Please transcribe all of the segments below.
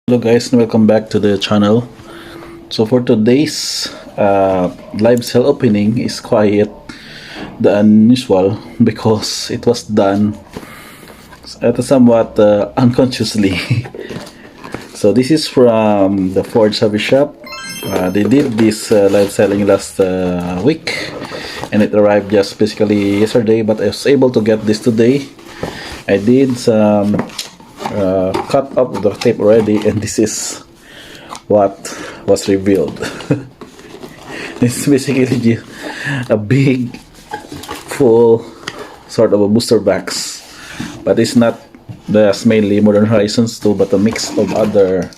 Hello guys and welcome back to the channel. So for today's live sale opening is quite the unusual because it was done somewhat unconsciously. So this is from the Ford Savvy Shop. They did this live selling last week and it arrived just basically yesterday, but I was able to get this today. I did some cut up the tape already, and this is what was revealed. It's basically a big full sort of a booster box, but it's not just mainly Modern Horizons 2, but a mix of other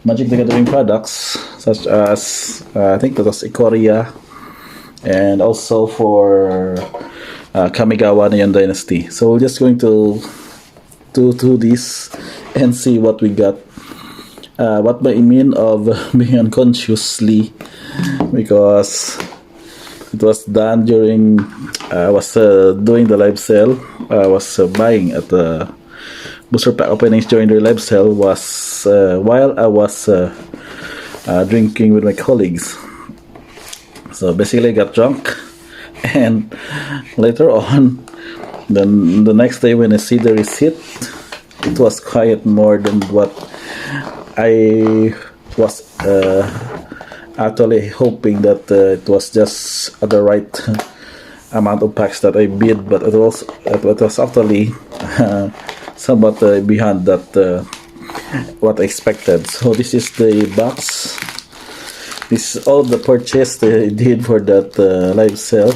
Magic the Gathering products such as I think that was Ikoria, and also for Kamigawa Neon Dynasty. So we're just going to do this and see what we got. What I mean of being unconsciously, because it was done during I was doing the live sale. I was buying at the booster pack openings during the live sale was while I was drinking with my colleagues. So basically I got drunk, and later on, then the next day when I see the receipt, it was quite more than what I was actually hoping, that it was just at the right amount of packs that I bid, but it was actually somewhat beyond that what I expected. So this is the box. This is all the purchase that I did for that live sale.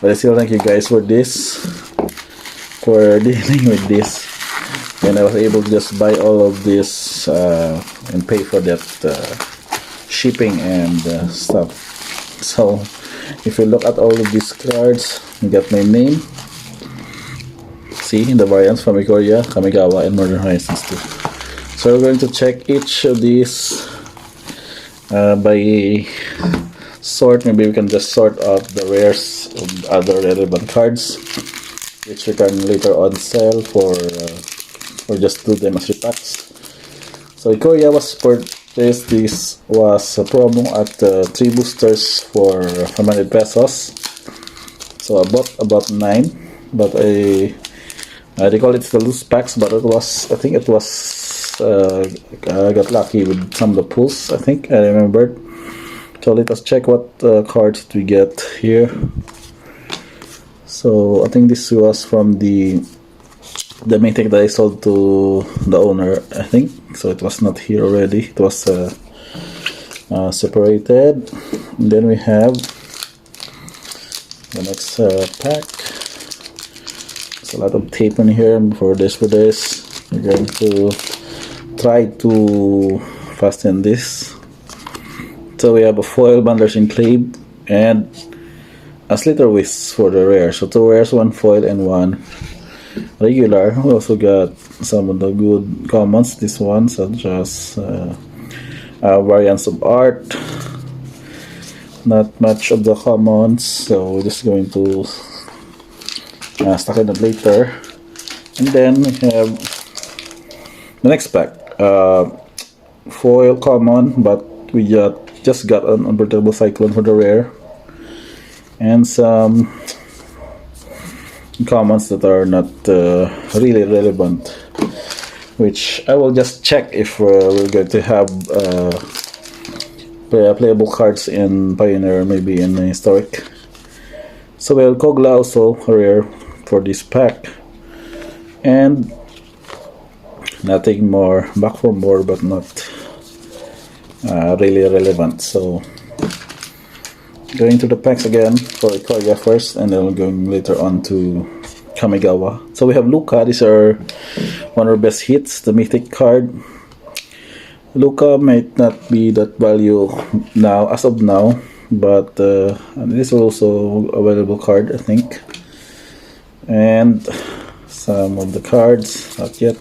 But I still thank you guys for this, for dealing with this, and I was able to just buy all of this and pay for that shipping and stuff. So if you look at all of these cards, you got my name. See the variants from Ikoria, Kamigawa, and Modern Horizons 2. So we're going to check each of these by sort. Maybe we can just sort out the rares of other relevant cards, which we can later on sell for or just do them as repacks. So Ikoria was purchased. This was a promo at 3 boosters for 500 pesos. So I bought about 9, but I recall it's the loose packs, but it was, I think it was I got lucky with some of the pulls, I think I remembered. So let us check what cards we get here. So I think this was from the mythic that I sold to the owner, I think. So it was not here already. It was separated. And then we have the next pack. There's a lot of tape in here. For this, we're going to try to fasten this. So we have a foil bundlers enclave and a slither wisp for the rare. So 2 rares, 1 foil, and 1 regular. We also got some of the good commons. This one, such as variants of art. Not much of the commons, so we're just going to stock it later. And then we have the next pack. Foil common, but we just got an unpredictable cyclone for the rare, and some commons that are not really relevant, which I will just check if we're going to have playable cards in Pioneer, maybe in Historic. So we have Kogla, also rare for this pack, and nothing more. Back for more, but not really relevant. So going to the packs again for Ikoria first, and then we're going later on to Kamigawa. So we have Luca. These are one of our best hits, the mythic card. Luca might not be that value now, as of now, but this is also a valuable card, I think. And some of the cards, not yet.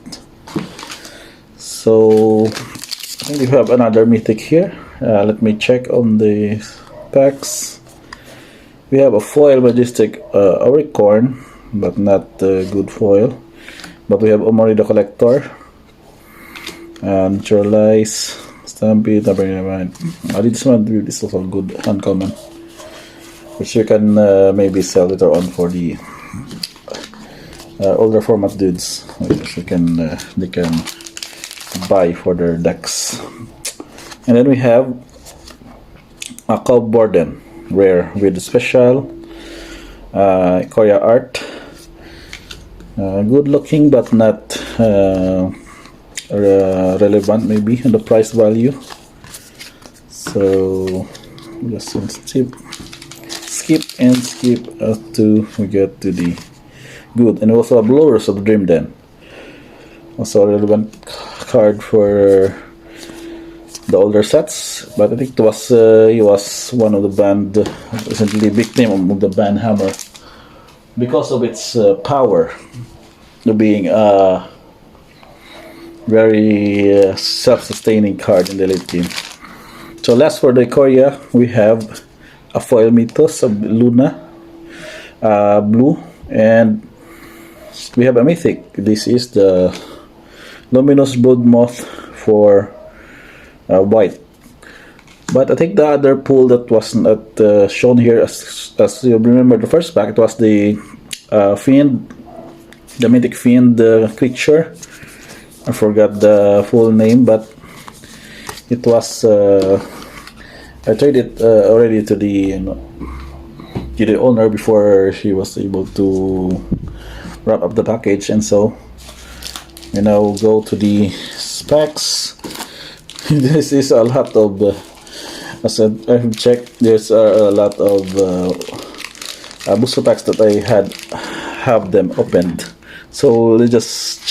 So I think we have another mythic here. Let me check on the packs. We have a foil majestic Auricorn, but not good foil. But we have Omori the Collector, Neutralize, Stampede, I did this one. This is also good, uncommon, which you can maybe sell later on for the older format dudes, which you can they can buy for their decks. And then we have a Cowborden rare with special Korea art. Good looking, but not relevant maybe in the price value. So just skip to we get to the good. And also a Blowers of Dream Den. Also a relevant card for the older sets, but I think it was he was one of the band, recently victim of the band Hammer because of its power, being a very self-sustaining card in the late game. So last for the Korea, we have a foil Mythos of Luna, blue, and we have a mythic. This is the Luminous Brood Moth for white. But I think the other pool that was not shown here, as you remember the first pack, it was the Fiend, the mythic Fiend creature. I forgot the full name, but it was I traded it already to the to the owner before she was able to wrap up the package, and so we now go to the specs. This is a lot of as I've checked, there's a lot of booster packs that I have them opened, so let's just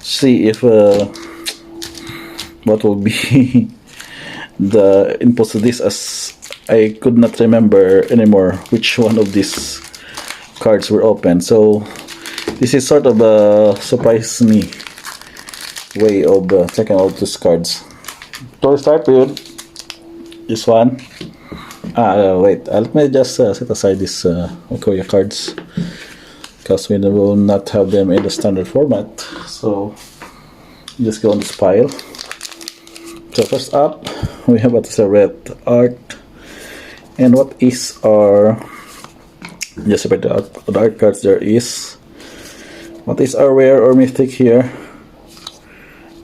see if what will be the inputs to this, as I could not remember anymore which one of these cards were open. So this is sort of a surprise me way of checking out these cards. So we start with this one. Wait, let me just set aside this Korea cards, because we will not have them in the standard format. So just go on this pile. So first up, we have a red art. And what is our, just separate the art cards there is, what is our rare or mythic here?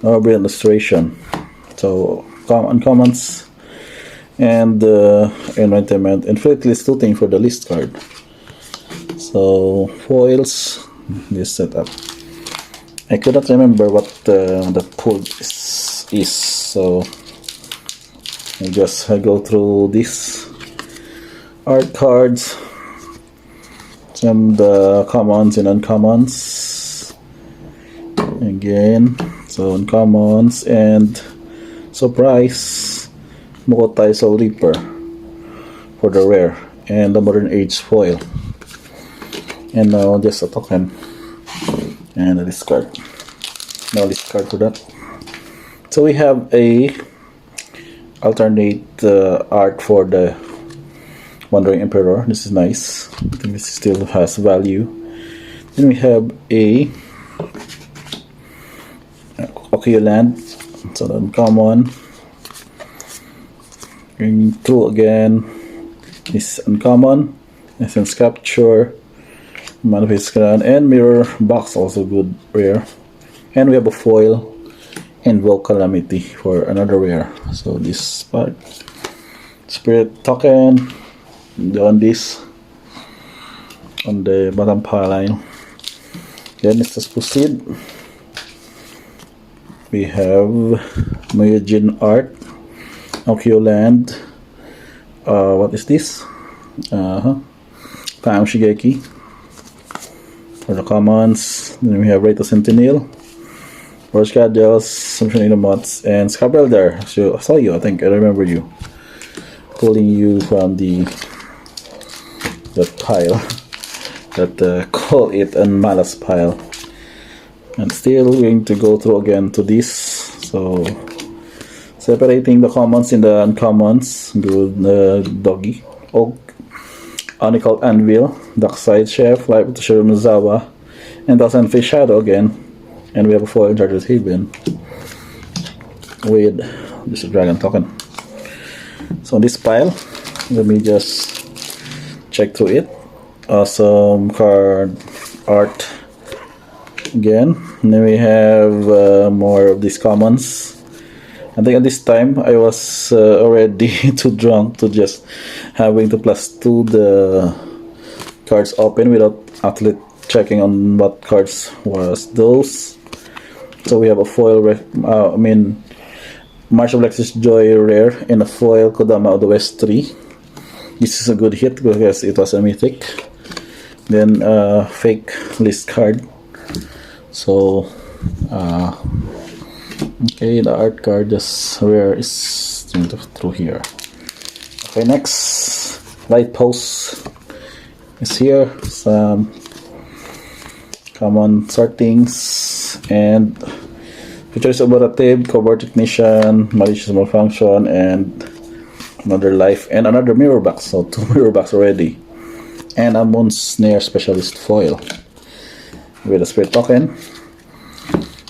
Our illustration. So uncommons and enlightenment and fretlist looting for the list card. So foils, this setup. I could not remember what the pool is, so I go through this art cards, some the commons and uncommons again. So uncommons and surprise Mokotai Soul Reaper for the rare, and the Modern Age foil. And now just a token and a discard. Now discard for that. So we have a alternate art for the Wandering Emperor. This is nice. I think this still has value. Then we have a Land. So uncommon. Going through again. This uncommon. Essence Capture. Manifest Crown and Mirror Box, also good rare. And we have a foil Invoke Calamity for another rare. So this part, Spirit Token, on this, on the bottom pile. Then let's just proceed. We have Myojin Art, Land. What is this? Time Shigeki for the commons. Then we have Rito Sentinel, Forge Cadels, Sumption Mods, and Scrabble there. So I saw you, I think I remember you. Pulling you from that pile. That call it a Malas pile. And still going to go through again to this. So separating the commons in the uncommons. Good Doggy, Oak, Onical Anvil, Darkside Chef, Life of Shiro and Thousand Fish Shadow again. And we have a foil Charter's Haven. with this dragon token. So on this pile, let me just check through it. Awesome card art again. And then we have more of these commons. I think at this time I was already too drunk to just having to +2 the cards open without actually checking on what cards was those. So we have a foil, March of Lexus Joy rare and a foil Kodama of the West 3. This is a good hit because it was a mythic. Then fake list card. So okay, the art card just rare is through here. Okay, next light post is here. Some common sortings and features operative, covert technician, malicious malfunction, and another life and another mirror box. So 2 mirror box already. And a moon snare specialist foil with a spirit token.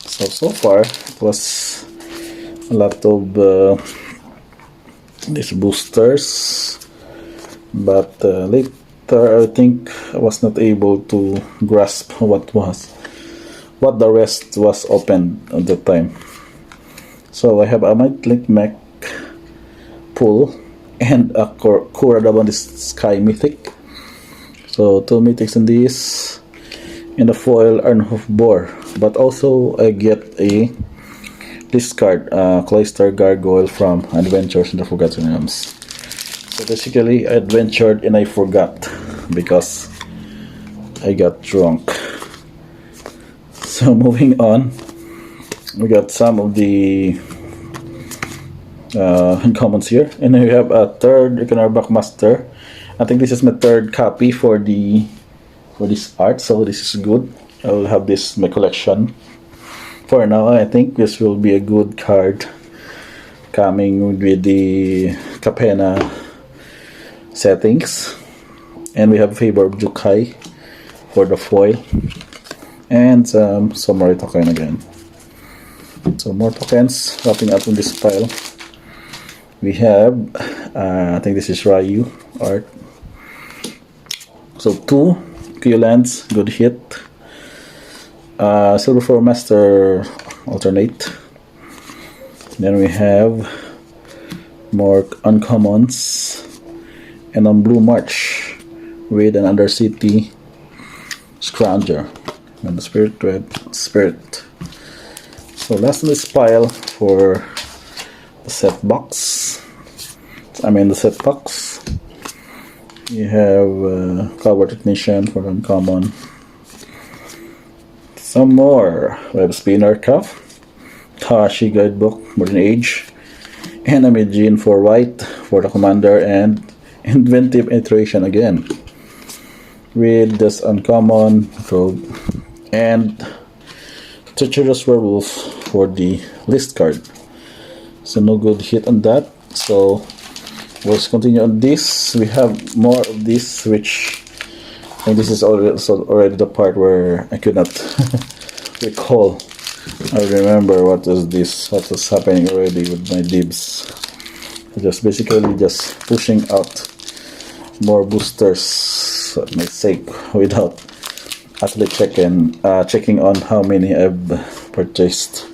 So far it was a lot of these boosters, but later I think I was not able to grasp what the rest was open at the time. So I have a Link Mech pull and a Kuradaban Sky Mythic. So 2 mythics in this, and a foil Arnhof Boar. But also I get a discard Cloister Gargoyle from Adventures in the Forgotten Realms. So basically I adventured and I forgot because I got drunk. So moving on, we got some of the uncommons here, and then we have a third Iconarback Master. I think this is my 3rd copy for this art, so this is good. I will have this in my collection. For now, I think this will be a good card coming with the Capena settings. And we have Favor of Jukai for the foil. And some Samurai token again. So more tokens wrapping up in this pile. We have, I think this is Ryu art. So 2 Q-Lands, good hit. Silver for Master alternate. Then we have more uncommons, and on Blue March with an Undercity Scrounger and the Spirit Red Spirit. So last in this pile for the set box. The set box. You have Cover Technician for uncommon. Some more. We have Spinner Cuff, Tashi Guidebook, Modern Age, Enemy Gene for white for the commander, and Inventive Iteration again. With this uncommon rogue and Treacherous Werewolf for the list card. So no good hit on that. So let's continue on this. We have more of this, which and this is already the part where I could not recall. I remember what was happening already with my dibs. Just basically just pushing out more boosters for my sake without actually checking on how many I've purchased.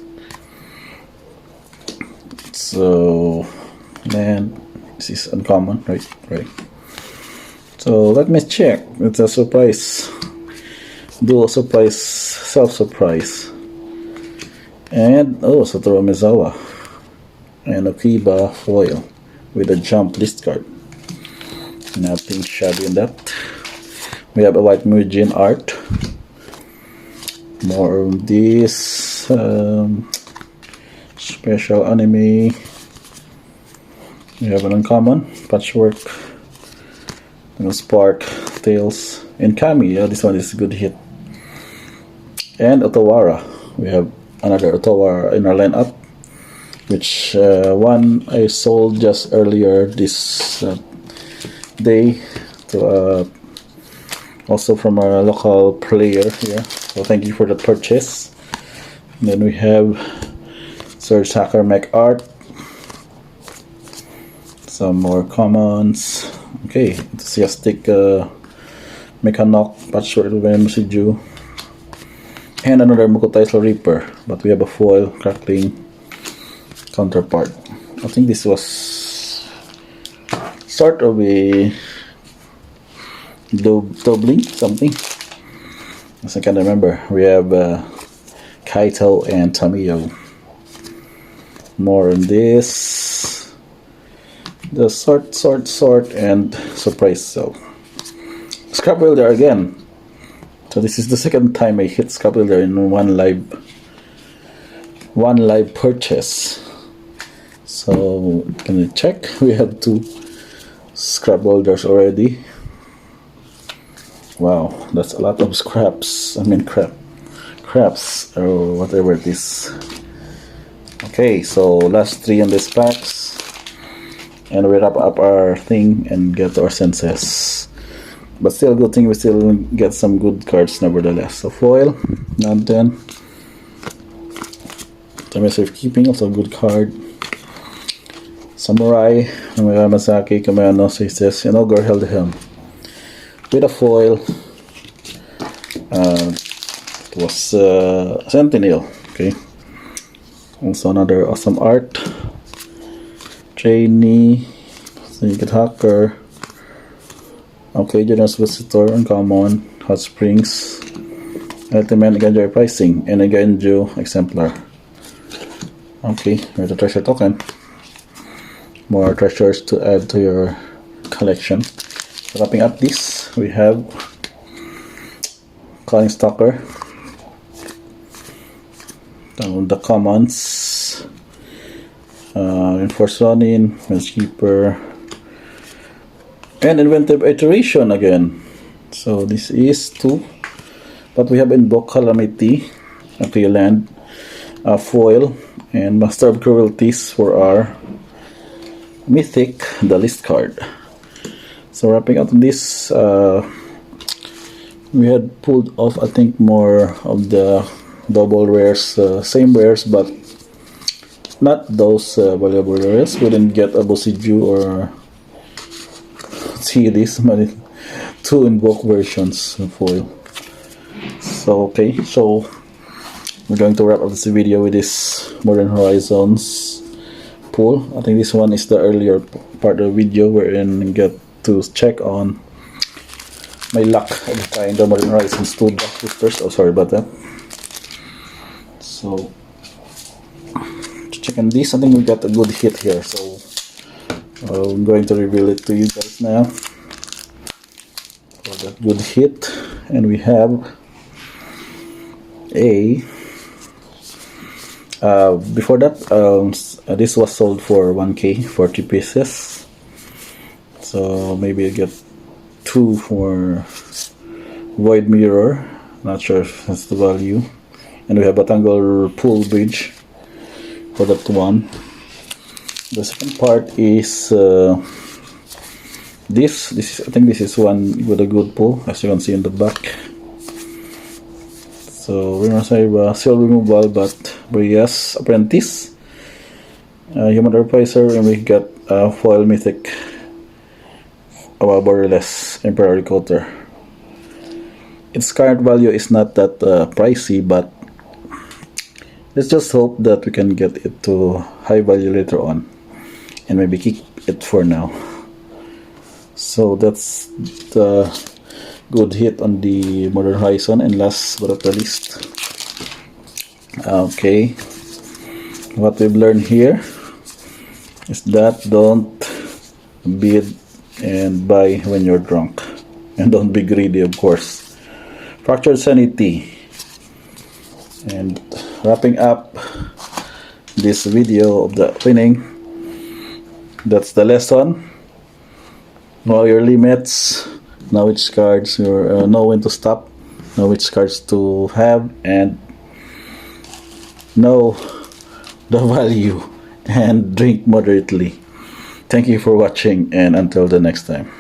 So, man, this is uncommon, right? So let me check. It's a surprise, dual surprise, self-surprise, and Satoru Mizawa and Akiba foil with a jump list card. Nothing shabby in that. We have a White Mugen art. More of this special anime. We have an uncommon Patchwork, Spark, Tails, and Kami. This one is a good hit. And Otawara. We have another Otawara in our lineup, which one I sold just earlier this day to also from a local player here. So thank you for the purchase. And then we have Search Hacker Mech Art. Some more commons. Okay, enthusiastic Mechanok Patchwork Residue. And another Mukotaisal Reaper, but we have a foil crackling counterpart. I think this was sort of a doubling something, as I can remember. We have Kaito and Tamiyo. More on this. The sort and surprise cell. Scrap Welder again. So this is the second time I hit Scrap Welder in one live purchase. So can you check? We have 2 Scrap Welders already. Wow, that's a lot of scraps. I mean crafts or whatever it is. Okay, so last 3 on this packs, and we wrap up our thing and get our senses. But still, good thing we still get some good cards nevertheless. So foil, not 10. Time safe keeping, also a good card. Samurai, Masaki, Kamayano, says, and Ogre held the helm. With a foil, it was Sentinel. Okay. Also another awesome art. Trainee, Sneaker Hacker. Okay, Generous Visitor, Uncommon, Hot Springs, Ultimate Ganjo Pricing, and a Ganjo Exemplar. Okay, here's a treasure token. More treasures to add to your collection. Wrapping up this, we have Calling Stalker, the commons, Enforced Ronin, Keeper, and Inventive Iteration again. So this is 2, but we have Invoke Calamity, Land, Foil, and Master of Cruelties for our Mythic, the list card. So wrapping up this, we had pulled off, I think, more of the double rares, same rares, but not those valuable rares. We didn't get a Bosiju or see this, but 2 Invoke versions of foil. So okay, so we're going to wrap up this video with this Modern Horizons pull. I think this one is the earlier part of the video wherein we get to check on my luck of trying the Modern Horizons 2 boosters. Oh, sorry about that. So to check on this, I think we got a good hit here. So I'm going to reveal it to you guys now. So that good hit, and we have a before that, this was sold for 1K, 40 pieces. So maybe I get 2 for Void Mirror. Not sure if that's the value. And we have a Tangle Pool Bridge for that one. The second part is this is, I think this is one with a good pull, as you can see in the back. So we're gonna say seal removal, but yes, Apprentice, Human Replacer, and we got foil Mythic, borderless Emperor Coulter. Its current value is not that pricey, but let's just hope that we can get it to high value later on, and maybe keep it for now. So that's the good hit on the Modern Horizon. And last but not the least, okay, what we've learned here is that don't bid and buy when you're drunk, and don't be greedy, of course. Fractured Sanity. And wrapping up this video of the opening, that's the lesson. Know your limits, know which cards you know when to stop, know which cards to have, and know the value, and drink moderately. Thank you for watching, and until the next time.